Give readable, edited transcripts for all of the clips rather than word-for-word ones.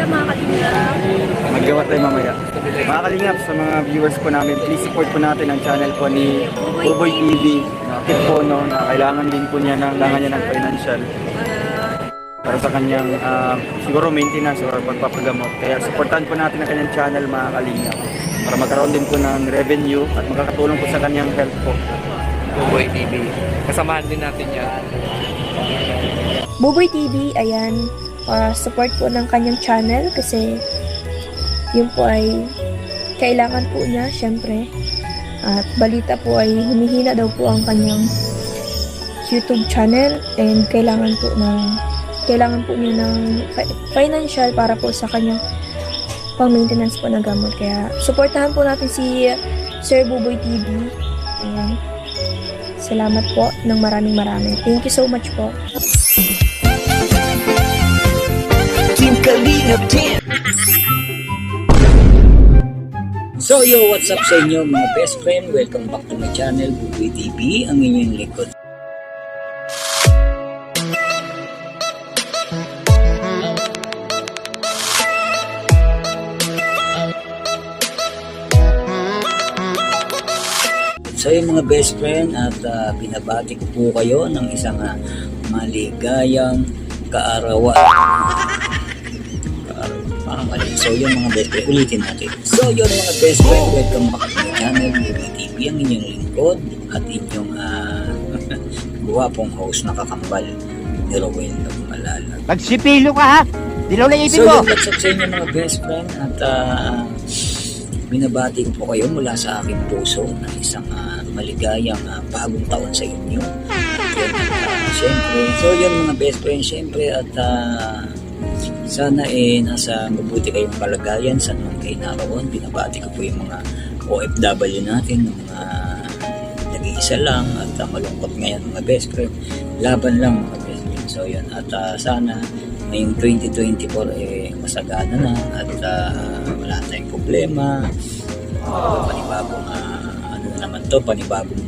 tayo mga kalingap. Maggawa tayo mamaya. Mga kalingap, sa mga viewers po namin, please support po natin ang channel po ni Buboy TV. Tip po, no, na kailangan din po niya ng financial para sa kanyang siguro maintenance or pagpapagamot. Kaya supportan po natin ang kanyang channel mga kalingap para magkaroon din po ng revenue at makakatulong po sa kanyang health po. Buboy TV. Kasamahan din natin yan. Buboy TV, ayan, support po ng kanyang channel kasi yun po ay kailangan po niya, syempre. At balita po ay humihina daw po ang kanyang YouTube channel and kailangan po niya ng financial para po sa kanyang pang-maintenance po ng gamot. Kaya supportahan po natin si Sir Buboy TV. Ayan. Salamat po ng maraming. Thank you so much po. Team Kalingap din. So yo, what's up sa inyo mga best friend? Welcome back to my channel, Buboy TV, ang inyong likod. So yung mga best friend at binabati ko po kayo ng isang maligayang kaarawan. Parang mali. So yung mga best friend, ulitin natin. So yun mga best friend, welcome back to my channel, Buboy TV, ang inyong lingkod at inyong guwapong host na kakambal ni Rowel ng Malala. Magsipilo ka ha! Dilaw na ipin So mo! yung what's up sa inyo mga best friend at binabati ko po kayo mula sa aking puso na isang maligayang bagong taon sa inyo. Siyempre, so yun mga best friend, siyempre at sana nasa mabuti kayong kalagayan sa naman kayo naroon. Binabati ko po yung mga OFW natin, mga nag-iisa lang at malungkot ngayon mga best friend. Laban lang mga best friend. So yun, at sana ngayong 2024 masagana na at wala tayong problema. Panibagong panibagong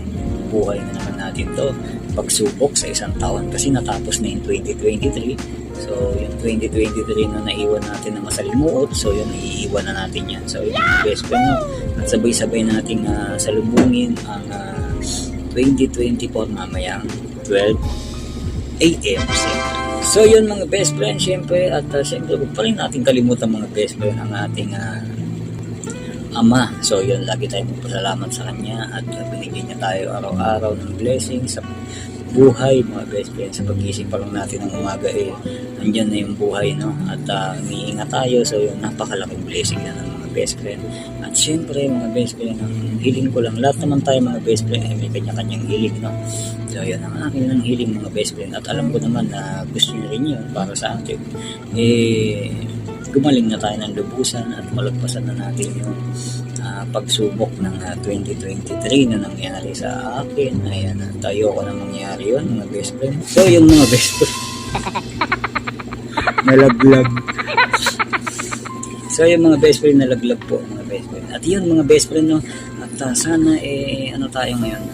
buhay na naman natin to, pagsubok sa isang taon kasi natapos na yung 2023. So yung 2023 na naiwan natin na masalimuot, so yun iiwan na natin yan. So yung best friend at sabay-sabay nating salubungin ang 2024 mamayang 12 AM. So yun mga best friend, syempre at syempre huwag pa rin natin kalimutan mga best friend ang ating Ama. So yun, lagi tayong magpasalamat sa Kanya at binigyan niya tayo araw-araw ng blessing sa buhay mga best friend. Sa pagising pa lang natin ng umaga nandyan na yung buhay, no? At umiingat tayo. So yun, napakalaking blessing yan ng mga best friend. At syempre mga best friend, ang hiling ko lang, lahat naman tayo mga best friend ay may kanya-kanyang hiling, no? So yun, ang akin ng hiling mga best friend at alam ko naman na gusto niyo rin yun para sa atin. Gumaling na tayo ng lubusan at malagpasan na natin yung pagsubok ng 2023 na nangyari sa akin. Ayan, tayo ko na mangyari yun mga best friend. So yung mga best friend nalaglag. So yung mga best friend nalaglag po mga best friend. At yun mga best friend, no? At sana ano tayo ngayon,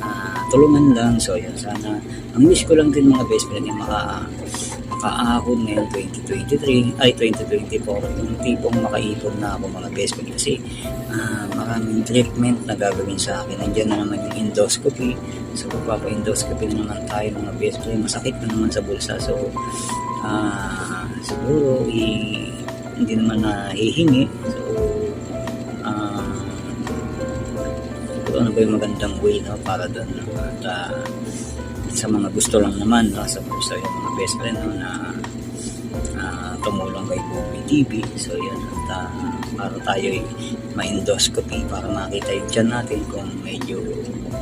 tulungan lang. So yun, sana ang wish ko lang din mga best friend ay makaahon ngayon 2024, yung tipong makaipon na ako mga best friend kasi maraming treatment na gagawin sa akin. Nandiyan na naman yung endoscopy, so papa-endoscopy na naman tayo mga best friend, masakit na naman sa bulsa. So siguro hindi naman hihingi. So ano ba yung magandang way, no, para doon, no? At sa mga gusto lang naman, no, sa gusto yung mga best friend, no, na tumulong kay Buboy TV. So yun, at para tayo ma-endoscopy para makita yung tiyan natin kung medyo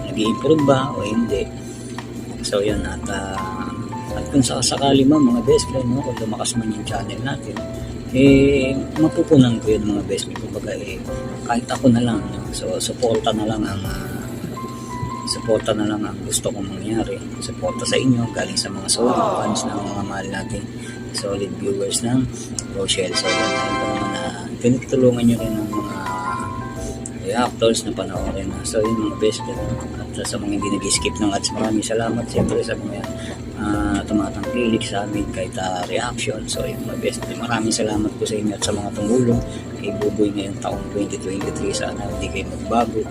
nag-i-improve ba o hindi. So yun, at kung sakali mga best friend, no, kung lumakas man yung channel natin, mapupunan ko yun mga best friend. Kumbaga kahit ako na lang, no, so suporta na lang ang gusto kong mangyari. Suporta sa inyo galing sa mga solid fans ng mga mahal natin, solid viewers ng Rochelle. So yan, tinutulungan nyo rin ng mga reactors na panoorin na. So yun mga best friend, at sa mga hindi nag-skip ng ads, maraming salamat siyempre sa mga tumatangkilik sa amin kahit reaction. So yung mga best friend, maraming salamat po sa inyo at sa mga tumulong kay Buboy ngayong taong 2023. Sana hindi kayo magbago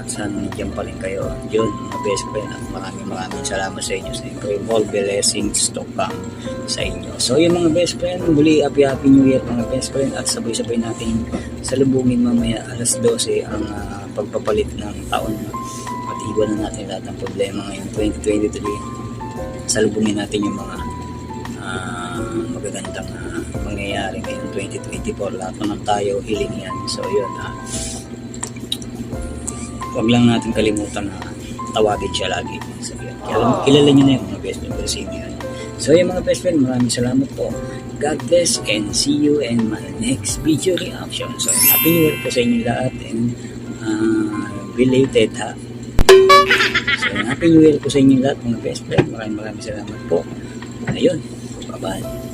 at sana nandiyan pa rin kayo. Yun mga best friend, at maraming salamat sa inyo. Siyempre all blessings to come sa inyo. So yung mga best friend, muli happy new year mga best friend, at sabay-sabay natin salubungin mamaya alas 12 ang pagpapalit ng taon at iwanan natin lahat ng problema ngayong 2023. Salubungin natin yung mga magagandang mangyayari ngayong 2024. Lahat naman tayo hiling yan. So yun, huwag lang natin kalimutan na tawagin siya lagi. So yun, kilala nyo na yung mga best friend, pero sino yun. So yung mga best friend, maraming salamat po. God bless and see you in my next video reaction. So happy new year po sa inyo lahat, and belated ha. So, happy new year po sa inyo lahat mga best friend. Maraming salamat po. Ayun, bye-bye.